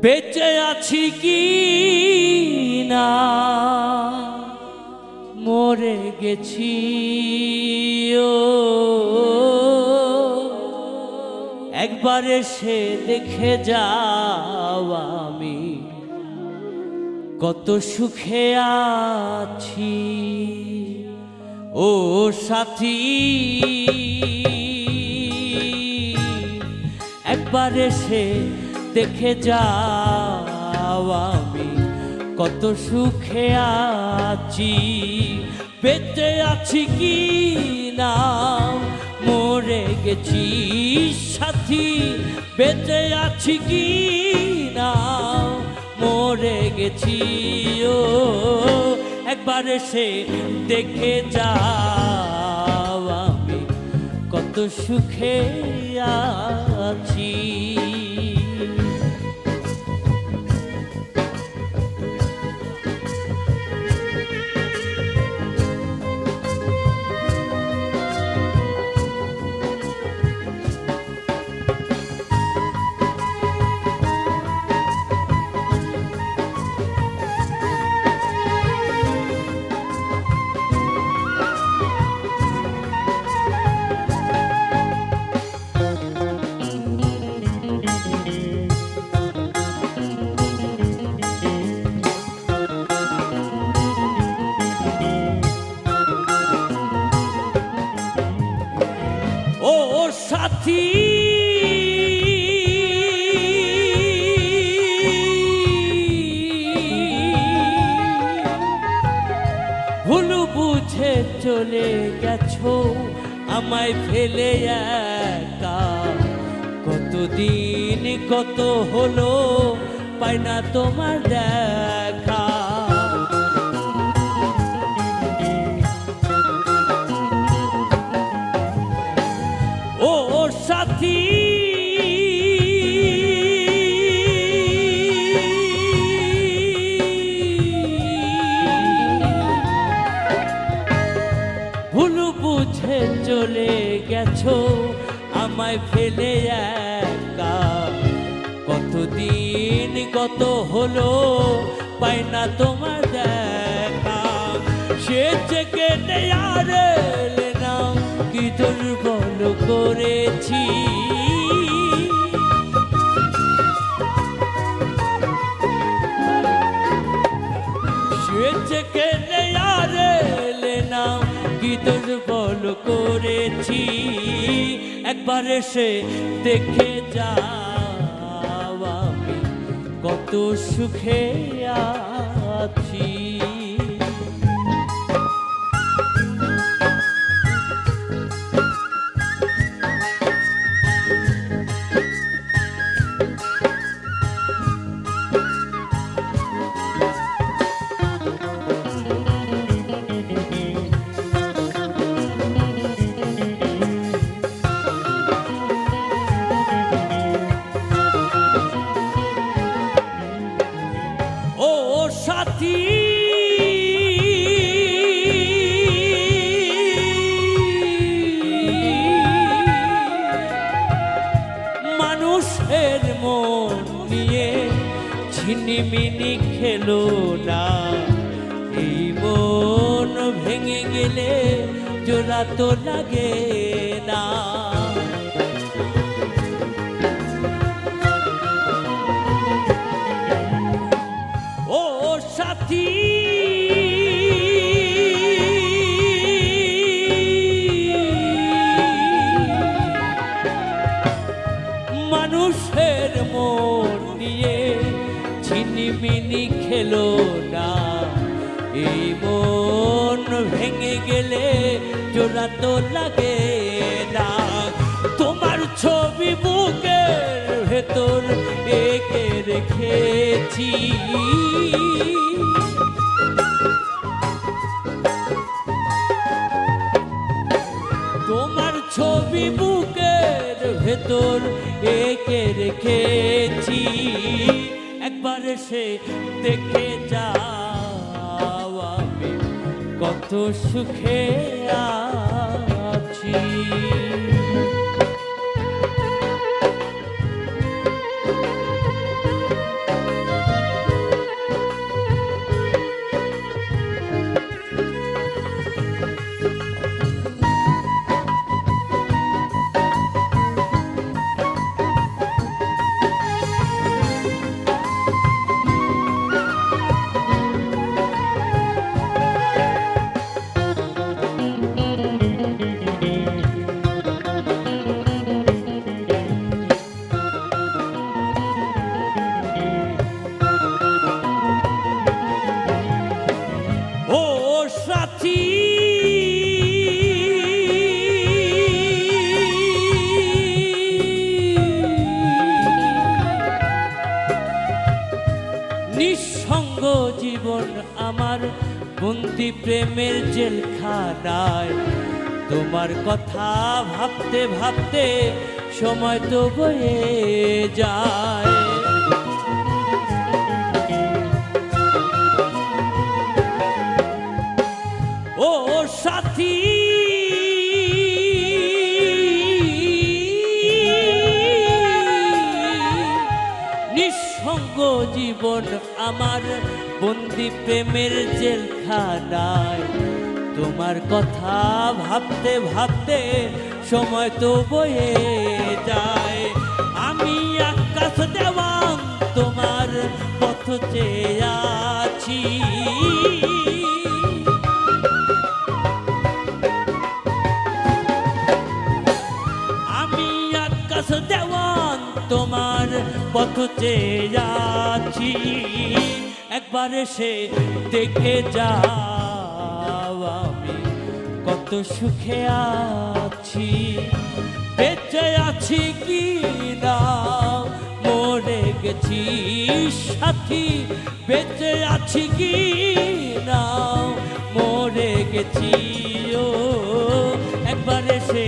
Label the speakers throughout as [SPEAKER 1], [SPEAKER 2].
[SPEAKER 1] বেঁচে আছি কি না মরে গেছি ও একবার এসে দেখে যাও আমি কত সুখে আছি ও সাথী একবার এসে দেখে যাও আমি কত সুখে আছি বেঁচে আছি কি না মরে গেছি সাথী বেঁচে আছি কি না মরে গেছি ও একবার এসে দেখে যাও আমি কত সুখে আছি ও সাথী ভুল বুঝে চলে গেছো আমায় ফেলে একা কতদিন কত হলো পাই না তোমার দেখা ও সাথী ভুল বুঝে চলে গেছো আমায় ফেলে একা কতদিন কত হলো পাই না তোমার দেখা সে থেকে নেয়ার নাম কি দুর্বল করেছি সে থেকে নেয়ার নাম কি দুর্বল করেছি একবার এসে দেখে যাও আমি কত সুখে আছি ও সাথী মানুষের মন নিয়ে ছিনিমিনি খেলো না এই মন ভেঙে গেলে জোড়া তো লাগে না ও সাথী মানুষের মন নিয়ে ছিনিমিনি খেলো না এই মন ভেঙে গেলে জোড়া তো লাগে না তোমার ছবি বুকের ভেতর এঁকে রেখেছি তোমার ছবি বুকের ভেতর এঁকে রেখেছি একবার এসে দেখে যাও আমি কত সুখে আছি বন্দি প্রেমের জেলখানায়। তোমার কথা ভাবতে ভাবতে সময় তো বয়ে যায়। ও সাথী, নিঃসঙ্গ জীবন আমার বন্দি প্রেমের জেলখানায়। তোমার কথা ভাবতে ভাবতে সময় তো বয়ে যায়। আমি আকাশ দেওয়ান তোমার পথ চেয়ে আছি। আমি আকাশ দেওয়ান তোমার পথ চেয়ে আছি। একবার এসে দেখে যাও আমি কত সুখে আছি। বেঁচে আছি কি না মরে গেছি সাথী। বেঁচে আছি কি না মরে গেছি। ও একবার এসে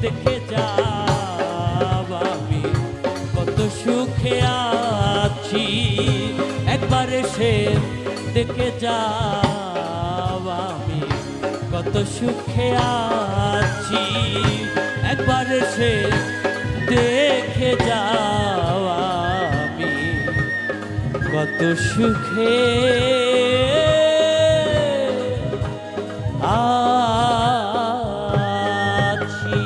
[SPEAKER 1] দেখে যাও আমি কত সুখে আছি। একবার এসে দেখে যাও আমি কত সুখে আছি। একবার এসে দেখে যাও আমি কত সুখে আছি।